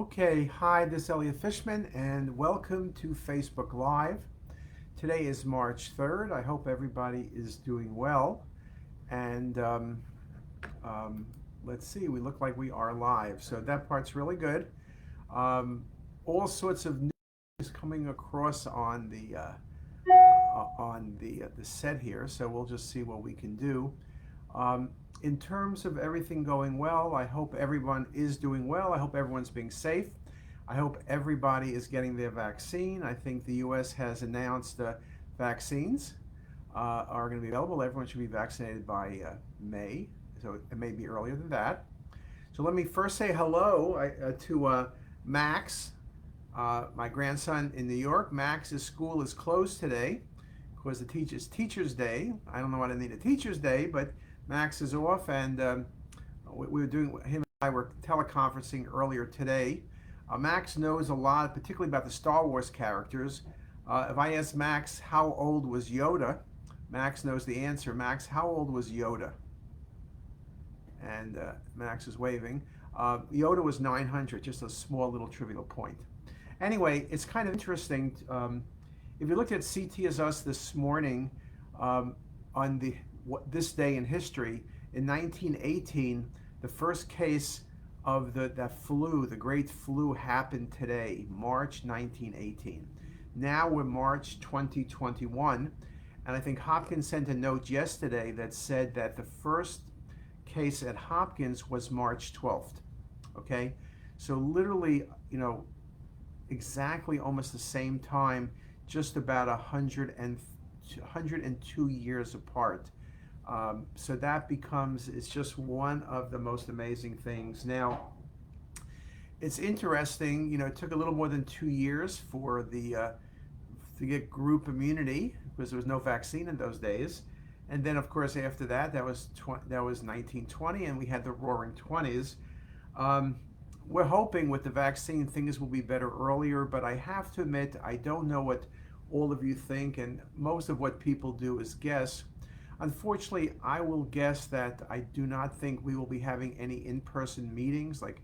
Okay, hi, this is Elliot Fishman, and welcome to Facebook Live. Today is March 3rd. I hope everybody is doing well. And um, let's see, we look like we are live, so that part's really good. Um, all sorts of news coming across on the set here, so we'll just see what we can do. Um, in terms of everything going well, I hope everyone is doing well. I hope everyone's being safe. I hope everybody is getting their vaccine. I think the U.S. has announced vaccines are going to be available. Everyone should be vaccinated by May, so it may be earlier than that. So let me first say hello to Max, my grandson in New York. Max's school is closed today because the Teacher's Day. I don't know why I need a Teacher's Day, but Max is off, and we were doing, him and I were teleconferencing earlier today. Max knows a lot, particularly about the Star Wars characters. If I ask Max how old was Yoda, Max knows the answer. Max, how old was Yoda? And Max is waving. Yoda was 900, just a small little trivial point. Anyway, it's kind of interesting. If you looked at CTisus this morning, on this day in history, in 1918, the first case of that flu, the great flu, happened today, March 1918. Now we're March 2021, and I think Hopkins sent a note yesterday that said that the first case at Hopkins was March 12th. Okay, so literally, exactly almost the same time, just about 102 years apart. So that it's just one of the most amazing things. Now, it's interesting, it took a little more than 2 years for to get group immunity because there was no vaccine in those days. And then, of course, after that was 1920, and we had the Roaring Twenties. We're hoping with the vaccine things will be better earlier, but I have to admit, I don't know what all of you think, and most of what people do is guess. Unfortunately, I will guess that I do not think we will be having any in-person meetings like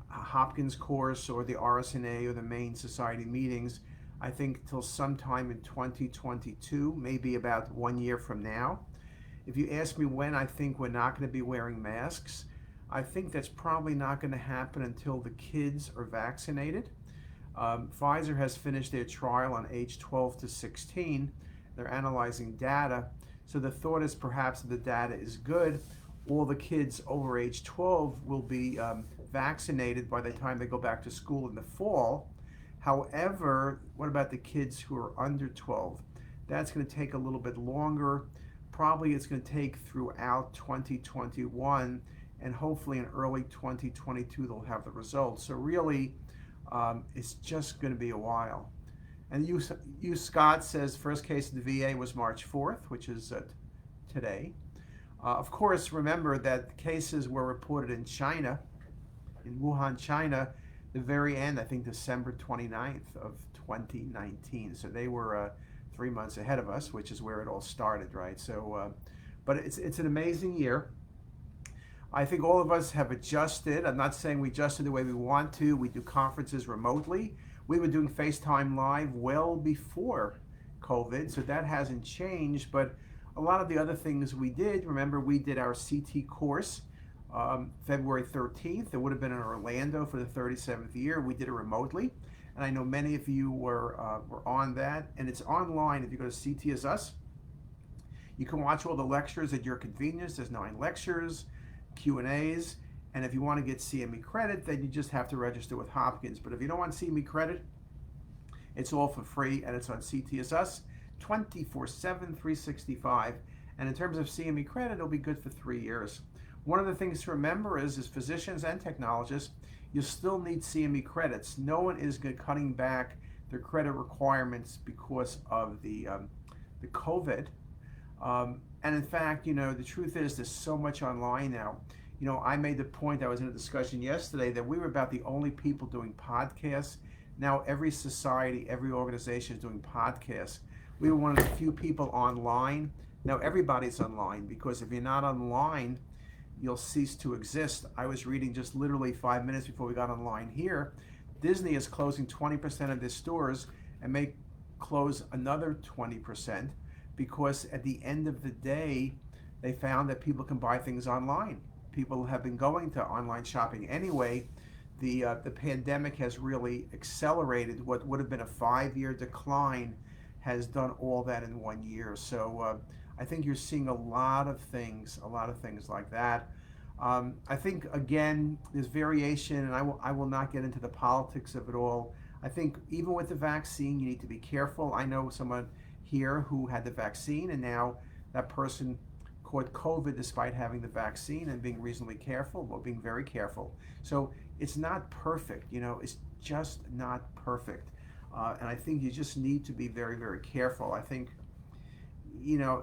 a Hopkins course or the RSNA or the main society meetings. I think till sometime in 2022, maybe about 1 year from now. If you ask me when I think we're not going to be wearing masks, I think that's probably not going to happen until the kids are vaccinated. Pfizer has finished their trial on age 12 to 16. They're analyzing data. So the thought is perhaps if the data is good, all the kids over age 12 will be vaccinated by the time they go back to school in the fall. However, what about the kids who are under 12? That's going to take a little bit longer. Probably it's going to take throughout 2021, and hopefully in early 2022 they'll have the results. So really, it's just going to be a while. And you Scott says first case in the VA was March 4th, which is today. Of course, remember that cases were reported in China, in Wuhan, China, the very end, I think December 29th of 2019. So they were 3 months ahead of us, which is where it all started, right? So, but it's an amazing year. I think all of us have adjusted. I'm not saying we adjusted the way we want to. We do conferences remotely. We were doing FaceTime Live well before COVID, so that hasn't changed. But a lot of the other things we did, remember we did our CT course February 13th. It would have been in Orlando for the 37th year. We did it remotely. And I know many of you were on that. And it's online. If you go to CTisus, you can watch all the lectures at your convenience. There's 9 lectures, Q&As. And if you want to get CME credit, then you just have to register with Hopkins. But if you don't want CME credit, it's all for free, and it's on CTisus 24/7, 365. And in terms of CME credit, it'll be good for 3 years. One of the things to remember is, as physicians and technologists, you still need CME credits. No one is cutting back their credit requirements because of the COVID. And in fact, the truth is there's so much online now. I made the point, I was in a discussion yesterday, that we were about the only people doing podcasts. Now every society, every organization is doing podcasts. We were one of the few people online. Now everybody's online, because if you're not online, you'll cease to exist. I was reading just literally 5 minutes before we got online here. Disney is closing 20% of their stores and may close another 20% because at the end of the day, they found that people can buy things online. People have been going to online shopping anyway. The pandemic has really accelerated what would have been a 5-year decline, has done all that in 1 year. So I think you're seeing a lot of things like that. I think, again, there's variation, and I will not get into the politics of it all. I think even with the vaccine, you need to be careful. I know someone here who had the vaccine, and now that person caught COVID despite having the vaccine and being reasonably careful, or being very careful. So it's not perfect, it's just not perfect. And I think you just need to be very, very careful. I think,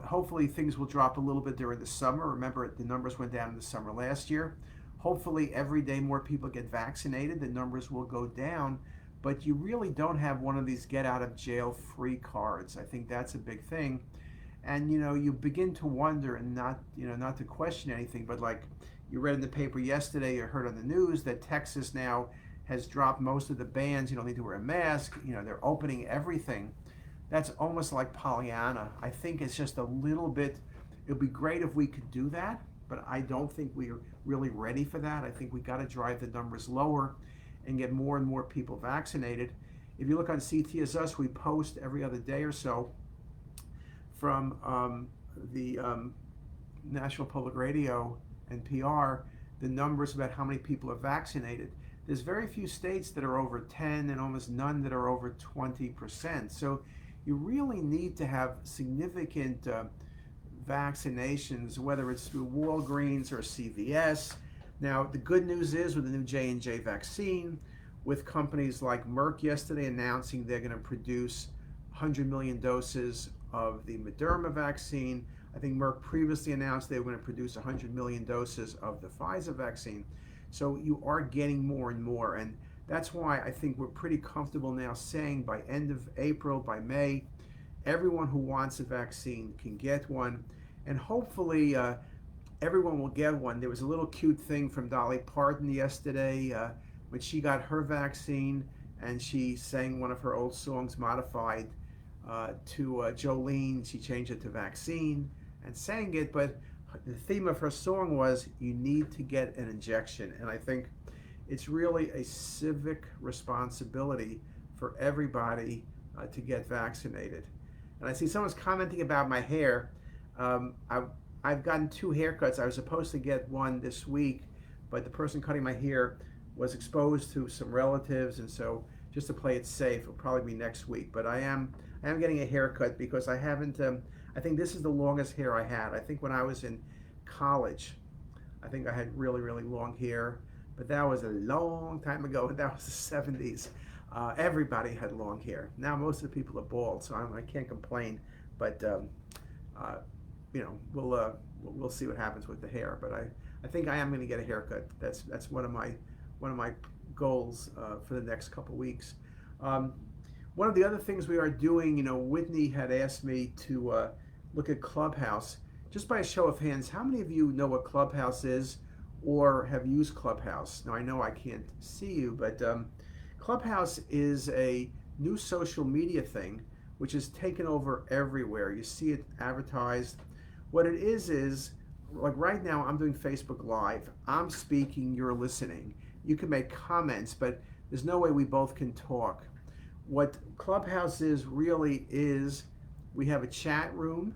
hopefully things will drop a little bit during the summer. Remember, the numbers went down in the summer last year. Hopefully every day more people get vaccinated, the numbers will go down. But you really don't have one of these get out of jail free cards. I think that's a big thing. And you begin to wonder, and not to question anything, but like you read in the paper yesterday or heard on the news that Texas now has dropped most of the bans. You don't need to wear a mask. They're opening everything. That's almost like Pollyanna. I think it's just a little bit, it would be great if we could do that, but I don't think we're really ready for that. I think we got to drive the numbers lower and get more and more people vaccinated. If you look on CTisus, we post every other day or so from the National Public Radio and PR, the numbers about how many people are vaccinated. There's very few states that are over 10 and almost none that are over 20%. So you really need to have significant vaccinations, whether it's through Walgreens or CVS. Now, the good news is with the new J&J vaccine, with companies like Merck yesterday announcing they're going to produce 100 million doses of the Moderna vaccine. I think Merck previously announced they were going to produce 100 million doses of the Pfizer vaccine. So you are getting more and more, and that's why I think we're pretty comfortable now saying by end of April, by May, everyone who wants a vaccine can get one, and hopefully everyone will get one. There was a little cute thing from Dolly Parton yesterday when she got her vaccine, and she sang one of her old songs modified to Jolene. She changed it to vaccine and sang it, but the theme of her song was, you need to get an injection. And I think it's really a civic responsibility for everybody to get vaccinated. And I see someone's commenting about my hair. I've gotten 2 haircuts. I was supposed to get one this week, but the person cutting my hair was exposed to some relatives, and so just to play it safe, it'll probably be next week. But I am getting a haircut because I haven't, I think this is the longest hair I had. I think when I was in college, I think I had really, really long hair, but that was a long time ago. That was the 70s. Everybody had long hair. Now most of the people are bald, so I can't complain, but we'll see what happens with the hair. But I think I am going to get a haircut. That's one of my goals for the next couple weeks. One of the other things we are doing, Whitney had asked me to look at Clubhouse. Just by a show of hands, how many of you know what Clubhouse is or have used Clubhouse? Now, I know I can't see you, but Clubhouse is a new social media thing which is taken over everywhere. You see it advertised. What it is like right now I'm doing Facebook Live. I'm speaking, you're listening. You can make comments, but there's no way we both can talk. What Clubhouse really is, we have a chat room,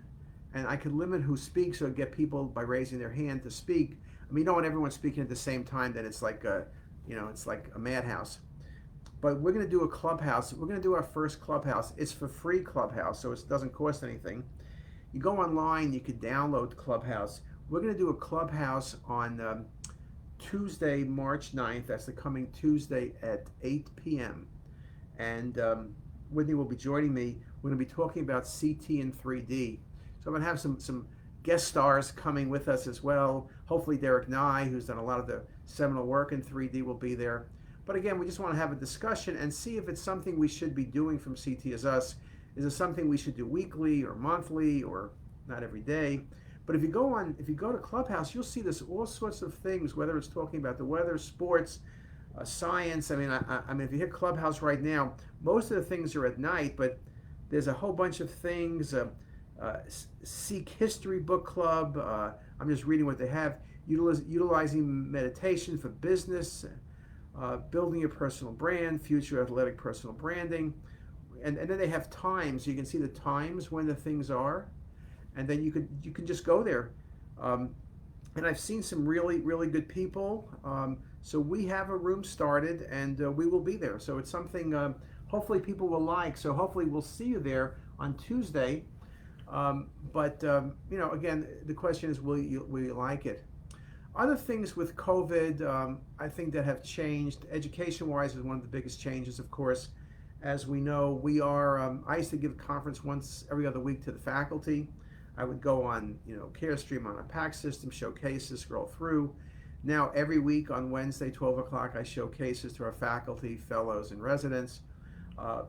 and I can limit who speaks, so I get people by raising their hand to speak. I mean, you don't want everyone speaking at the same time, then it's like it's like a madhouse. But we're going to do a Clubhouse. We're going to do our first Clubhouse. It's for free Clubhouse, so it doesn't cost anything. You go online, you can download Clubhouse. We're going to do a Clubhouse on Tuesday, March 9th. That's the coming Tuesday at 8 p.m. And Whitney will be joining me. We're going to be talking about CT in 3D. So I'm going to have some guest stars coming with us as well. Hopefully Derek Nye, who's done a lot of the seminal work in 3D, will be there. But again, we just want to have a discussion and see if it's something we should be doing from CTisus. Is it something we should do weekly or monthly or not every day? But if you go to Clubhouse, you'll see this all sorts of things, whether it's talking about the weather, sports, science. I mean, if you hit Clubhouse right now, most of the things are at night, but there's a whole bunch of things. Sikh History Book Club. I'm just reading what they have. Utilizing meditation for business, building your personal brand, future athletic personal branding. And then they have times. You can see the times when the things are. And then you can just go there. And I've seen some really, really good people. So we have a room started, and we will be there. So it's something hopefully people will like. So hopefully we'll see you there on Tuesday. Again, the question is, will you like it? Other things with COVID, I think that have changed. Education-wise is one of the biggest changes, of course. As we know, I used to give a conference once every other week to the faculty. I would go on, CareStream on a PAC system, show cases, scroll through. Now, every week on Wednesday, 12 o'clock, I show cases to our faculty, fellows, and residents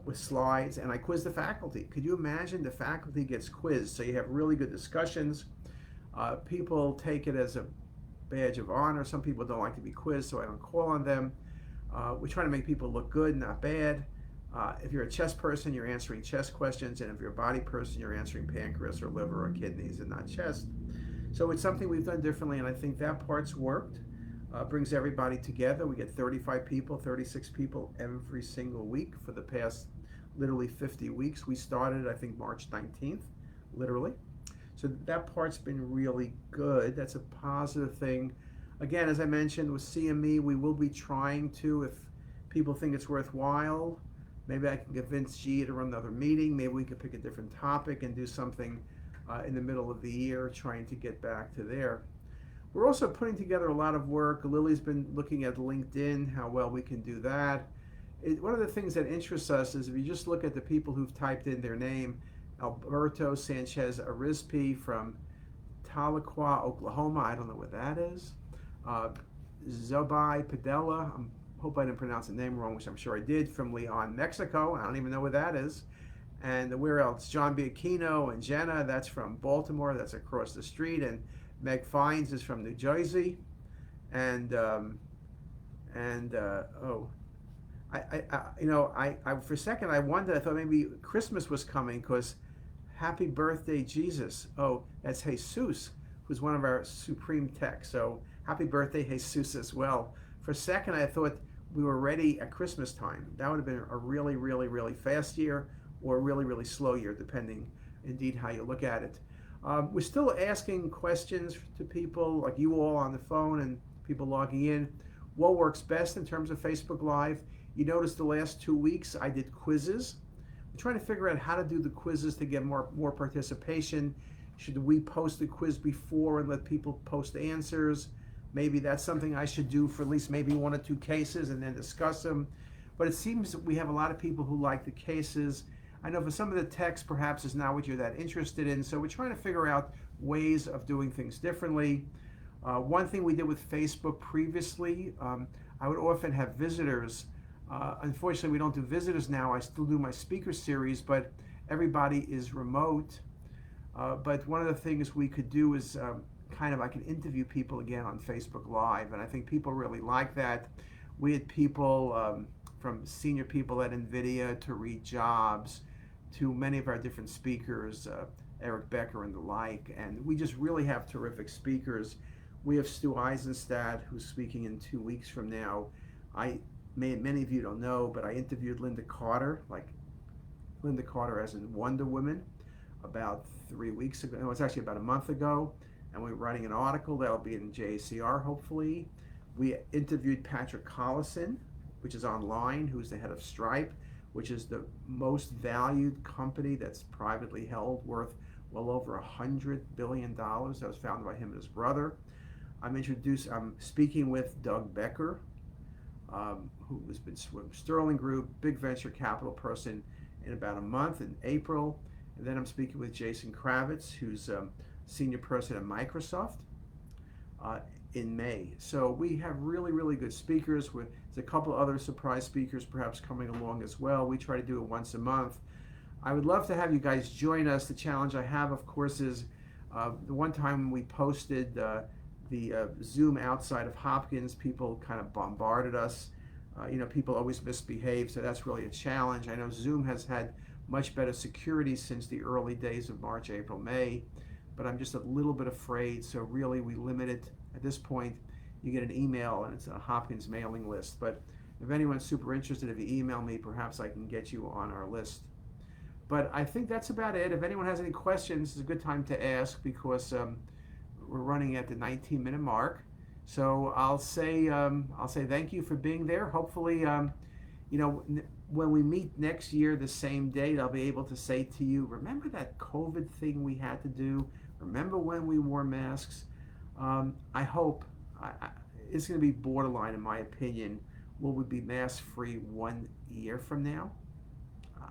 with slides, and I quiz the faculty. Could you imagine the faculty gets quizzed? So you have really good discussions. People take it as a badge of honor. Some people don't like to be quizzed, so I don't call on them. We try to make people look good, not bad. If you're a chest person, you're answering chest questions, and if you're a body person, you're answering pancreas or liver or kidneys and not chest. So it's something we've done differently, and I think that part's worked. Brings everybody together. We get 35 people, 36 people every single week for the past literally 50 weeks. We started, I think, March 19th, literally. So that part's been really good. That's a positive thing. Again, as I mentioned, with CME, we will be trying to, if people think it's worthwhile, maybe I can convince G to run another meeting. Maybe we could pick a different topic and do something in the middle of the year, trying to get back to there. We're also putting together a lot of work. Lily's been looking at LinkedIn, how well we can do that. One of the things that interests us is if you just look at the people who've typed in their name, Alberto Sanchez Arizpe from Tahlequah, Oklahoma. I don't know what that is. Zobai Padilla, I hope I didn't pronounce the name wrong, which I'm sure I did, from Leon, Mexico. I don't even know what that is. And where else? John Biacchino and Jenna, that's from Baltimore, that's across the street. And Meg Fines is from New Jersey. And for a second I wondered, I thought maybe Christmas was coming because happy birthday, Jesus. Oh, that's Jesus, who's one of our supreme techs. So happy birthday, Jesus, as well. For a second, I thought we were ready at Christmas time. That would have been a really, really, really fast year or a really, really slow year, depending indeed how you look at it. We're still asking questions to people like you all on the phone and people logging in. What works best in terms of Facebook Live? You notice the last 2 weeks I did quizzes. I'm trying to figure out how to do the quizzes to get more participation. Should we post the quiz before and let people post answers? Maybe that's something I should do for at least maybe 1 or 2 cases and then discuss them. But it seems that we have a lot of people who like the cases. I know for some of the text perhaps is not what you're that interested in. So we're trying to figure out ways of doing things differently. One thing we did with Facebook previously, I would often have visitors. Unfortunately, we don't do visitors now. I still do my speaker series, but everybody is remote. But one of the things we could do is I can interview people again on Facebook Live, and I think people really like that. We had people from senior people at NVIDIA to Reed Jobs to many of our different speakers, Eric Becker and the like, and we just really have terrific speakers. We have Stu Eisenstadt, who's speaking in 2 weeks from now. Many of you don't know, but I interviewed Linda Carter, like Linda Carter as in Wonder Woman, about 3 weeks ago. No, it's actually about a month ago. And we're writing an article that'll be in JACR, hopefully. We interviewed Patrick Collison, which is online, who's the head of Stripe, which is the most valued company that's privately held, worth well over $100 billion. That was founded by him and his brother. I'm speaking with Doug Becker, who has been with Sterling Group, big venture capital person, in about a month in April. And then I'm speaking with Jason Kravitz, who's senior person at Microsoft, in May. So we have really, really good speakers. There's a couple other surprise speakers perhaps coming along as well. We try to do it once a month. I would love to have you guys join us. The challenge I have, of course, is The one time we posted the Zoom outside of Hopkins, people kind of bombarded us. People always misbehave, so that's really a challenge. I know Zoom has had much better security since the early days of March, April, May, but I'm just a little bit afraid. So really, we limit it at this point. You get an email, and it's a Hopkins mailing list. But if anyone's super interested, if you email me, perhaps I can get you on our list. But I think that's about it. If anyone has any questions, it's a good time to ask because we're running at the 19-minute mark. So I'll say thank you for being there. Hopefully, when we meet next year, the same date, I'll be able to say to you, remember that COVID thing we had to do? Remember when we wore masks? I hope it's going to be borderline, in my opinion. Will we be mask-free 1 year from now?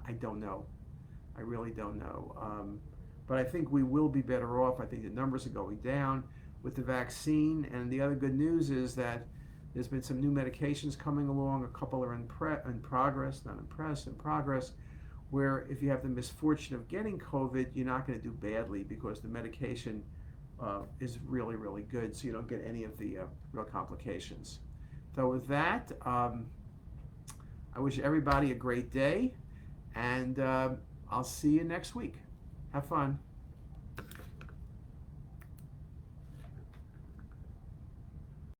I don't know. I really don't know. But I think we will be better off. I think the numbers are going down with the vaccine. And the other good news is that there's been some new medications coming along. A couple are in progress, in progress, where if you have the misfortune of getting COVID, you're not going to do badly because the medication is really, really good, so you don't get any of the real complications. So with that, I wish everybody a great day, and I'll see you next week. Have fun.